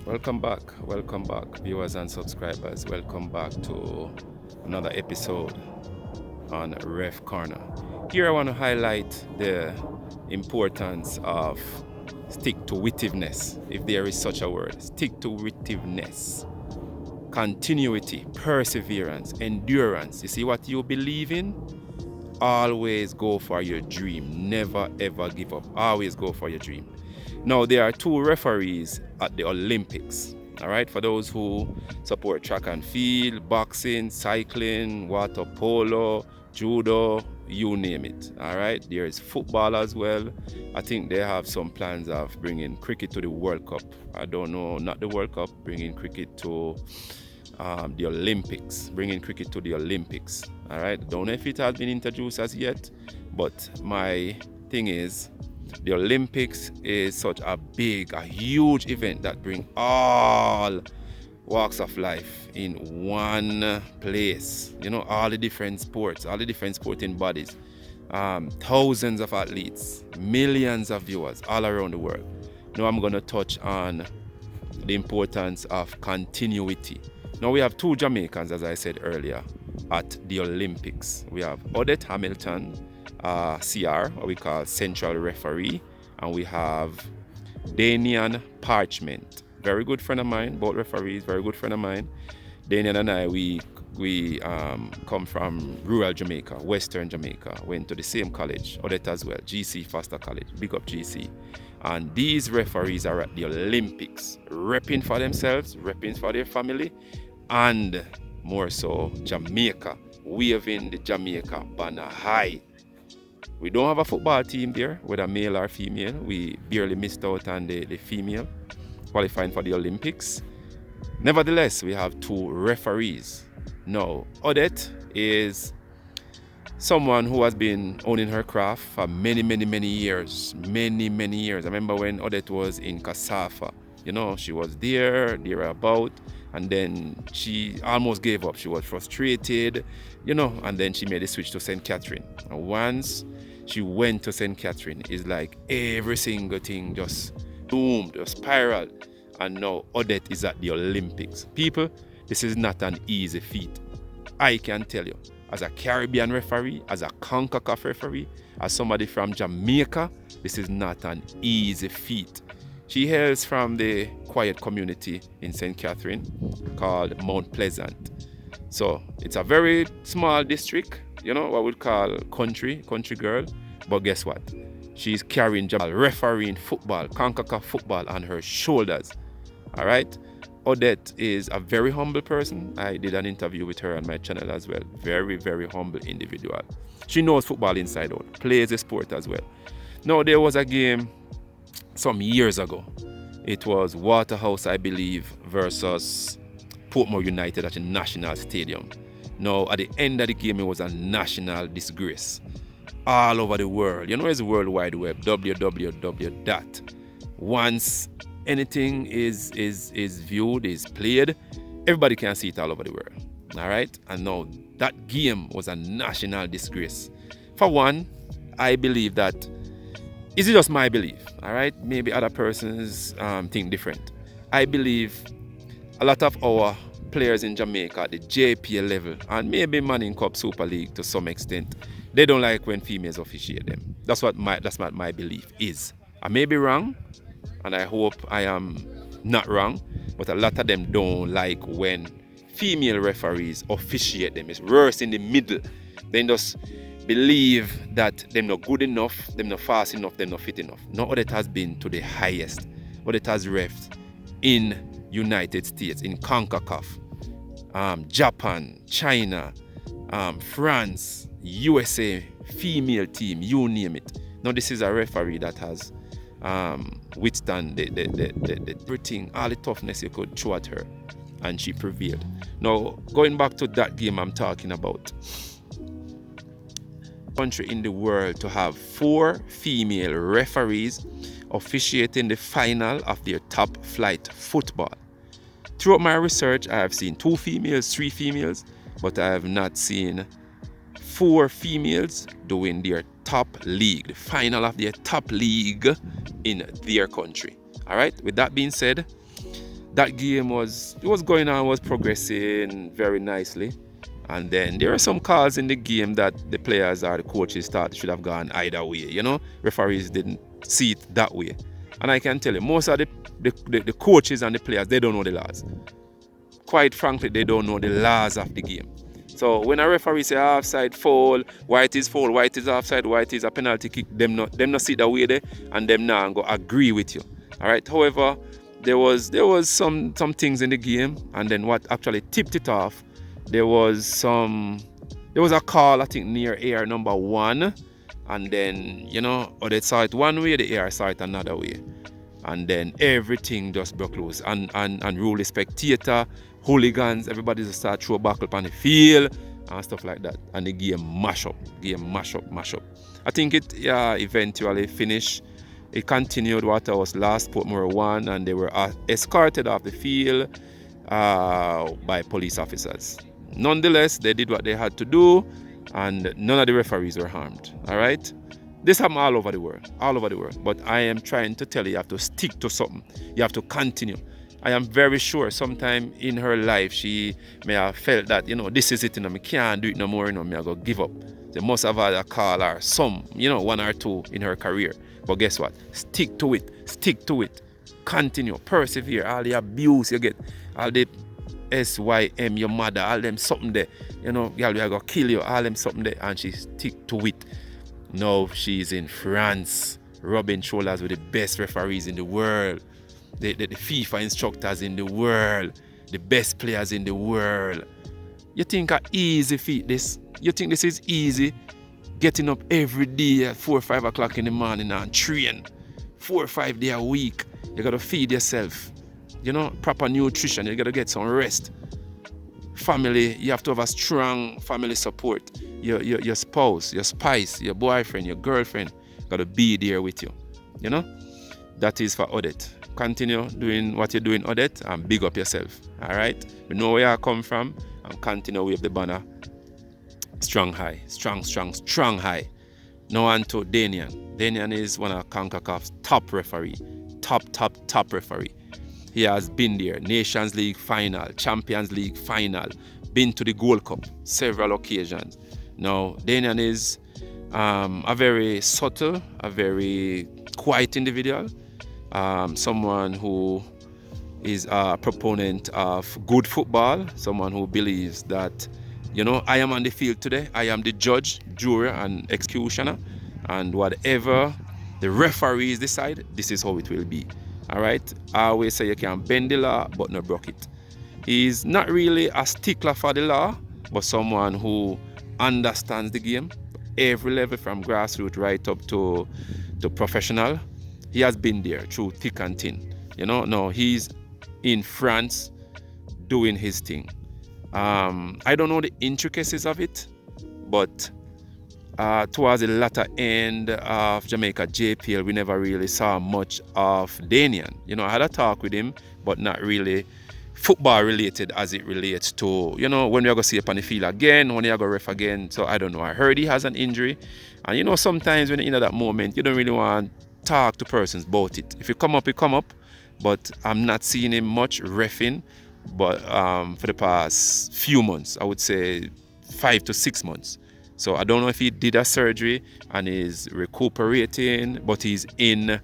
Welcome back, viewers and subscribers. Welcome back to another episode on Ref Corner. Here, I want to highlight the importance of stick to witiveness, if there is such a word. Stick to witiveness, continuity, perseverance, endurance. You see what you believe in? Always go for your dream. Never ever give up. Always go for your dream. Now, there are two referees at the Olympics. All right, for those who support track and field, boxing, cycling, water polo, judo, you name it. All right, there is football as well. I think they have some plans of bringing cricket to the World Cup. I don't know, not the World Cup, bringing cricket to the Olympics, bringing cricket to the Olympics. All right, don't know if it has been introduced as yet, but my thing is, the Olympics is such a huge event that brings all walks of life in one place. You know, all the different sports, all the different sporting bodies, thousands of athletes, millions of viewers all around the world. Now I'm going to touch on the importance of continuity. Now we have two Jamaicans, as I said earlier, at the Olympics. We have Odette Hamilton, CR, what we call central referee, and we have Danian Parchment, very good friend of mine, both referees, very good friend of mine. Danian and I, we come from rural Jamaica, western Jamaica, went to the same college, Odette as well, GC Foster College, big up GC. And these referees are at the Olympics, repping for themselves, repping for their family, and more so Jamaica, waving the Jamaica banner high. We don't have a football team there, whether male or female. We barely missed out on the female qualifying for the Olympics. Nevertheless, we have two referees. Now, Odette is someone who has been owning her craft for many years. Many years. I remember when Odette was in Kasafa. You know, she was there about, and then she almost gave up. She was frustrated, you know, and then she made a switch to St. Catherine. And once she went to St. Catherine, it's like every single thing just boomed, just spiraled. And now Odette is at the Olympics. People, this is not an easy feat. I can tell you, as a Caribbean referee, as a CONCACAF referee, as somebody from Jamaica, this is not an easy feat. She hails from the quiet community in St. Catherine called Mount Pleasant. So it's a very small district, you know, what we'd call country girl. But guess what? She's carrying refereeing football, CONCACAF football on her shoulders. All right? Odette is a very humble person. I did an interview with her on my channel as well. Very humble individual. She knows football inside out, plays the sport as well. Now, there was a game some years ago. It was Waterhouse, I believe, versus Portmore United at the National Stadium. Now, at the end of the game, it was a national disgrace. All over the world. You know, it's the World Wide Web, www. Once anything is viewed, is played, everybody can see it all over the world. All right? And now, that game was a national disgrace. For one, I believe that, is it just my belief? All right? Maybe other persons think different. I believe a lot of our players in Jamaica at the JPL level, and maybe Manning Cup Super League to some extent, they don't like when females officiate them. That's what my belief is. I may be wrong, and I hope I am not wrong, but a lot of them don't like when female referees officiate them. It's worse in the middle. They just believe that they're not good enough, they're not fast enough, they're not fit enough. No other has been to the highest. What it has refed in United States, in CONCACAF, Japan, China, France, USA, female team, you name it. Now this is a referee that has withstand the everything, all the toughness you could throw at her, and she prevailed. Now, going back to that game I'm talking about, country in the world to have 4 female referees officiating the final of their top flight football. Throughout my research, I have seen 2 females, 3 females, but I have not seen 4 females doing their top league, the final of their top league in their country. All right, with that being said, that game was going on, was progressing very nicely. And then there are some calls in the game that the players or the coaches thought should have gone either way. Referees didn't see it that way. And I can tell you, most of the coaches and the players, they don't know the laws. Quite frankly, they don't know the laws of the game. So when a referee say offside, foul, white is foul, white is offside, white is a penalty kick, them not see that way there, and them now go agree with you. All right. However, there was some things in the game, and then what actually tipped it off, there was a call, I think, near AR number 1, and then or they saw it one way, the AR saw it another way. And then everything just broke loose. And rule the spectator, hooligans, everybody just start throw back up on the field and stuff like that. And the game mash up. I think it eventually finished. It continued what was last Portmore 1, and they were escorted off the field by police officers. Nonetheless, they did what they had to do, and none of the referees were harmed. All right? This happens all over the world. But I am trying to tell you, you have to stick to something. You have to continue. I am very sure sometime in her life she may have felt that, this is it, I can't do it no more, I go give up. They must have had a call or some, 1 or 2 in her career. But guess what? Stick to it. Continue, persevere. All the abuse you get, all the SYM, your mother, all them something there. Girl, we are going to kill you, all them something there. And she stick to it. Now she's in France, rubbing shoulders with the best referees in the world, the FIFA instructors in the world, the best players in the world. You think an easy feat this? You think this is easy? Getting up every day at 4 or 5 o'clock in the morning and train 4 or 5 days a week. You got to feed yourself, proper nutrition. You got to get some rest. Family, you have to have a strong family support. Your spouse, your spice, your boyfriend, your girlfriend got to be there with you. That is for Odette. Continue doing what you're doing, Odette, and big up yourself. All right? We know where I come from, and continue with the banner. Strong high. Now on to Danian. Danian is one of CONCACAF's top referee. Top referee. He has been there, Nations League final, Champions League final, been to the Gold Cup several occasions. Now, Daniel is a very subtle, a very quiet individual, someone who is a proponent of good football, someone who believes that, I am on the field today, I am the judge, juror, and executioner, and whatever the referees decide, this is how it will be. All right, I always say you can bend the law but not broke it. He's not really a stickler for the law, but someone who understands the game, every level from grassroots right up to professional. He has been there through thick and thin. Now he's in France doing his thing. I don't know the intricacies of it, but towards the latter end of Jamaica JPL, we never really saw much of Danian. I had a talk with him, but not really football related as it relates to, when we're going to see up on the field again, when you're going to ref again. So I don't know. I heard he has an injury. And sometimes when you're in that moment, you don't really want to talk to persons about it. If you come up, you come up. But I'm not seeing him much reffing. But for the past few months, I would say 5 to 6 months. So I don't know if he did a surgery and is recuperating, but he's in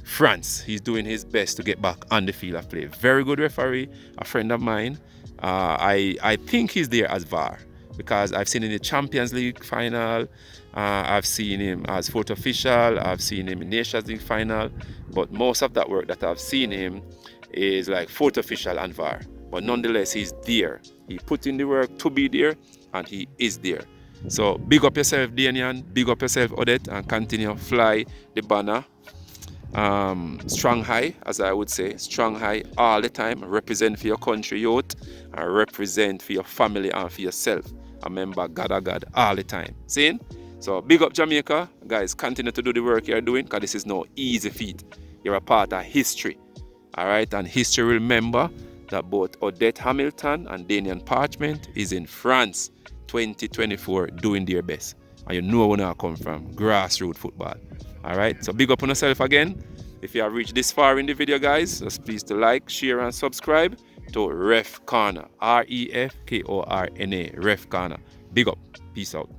France. He's doing his best to get back on the field of play. Very good referee, a friend of mine. I think he's there as VAR because I've seen him in the Champions League final. I've seen him as fourth official. I've seen him in Nations League final. But most of that work that I've seen him is like fourth official and VAR. But nonetheless, he's there. He put in the work to be there, and he is there. So big up yourself, Danian. Big up yourself, Odette, and continue fly the banner. Strong high, as I would say. Strong high all the time. Represent for your country, youth, and represent for your family and for yourself. Remember God all the time. See? So big up Jamaica. Guys, continue to do the work you're doing because this is no easy feat. You're a part of history. All right? And history will remember that both Odette Hamilton and Danian Parchment is in France 2024 doing their best. And you know where I come from. Grassroots football. All right? So big up on yourself again. If you have reached this far in the video, guys, just please to like, share, and subscribe to Ref Corner. REFKORNA, Ref Corner. Big up. Peace out.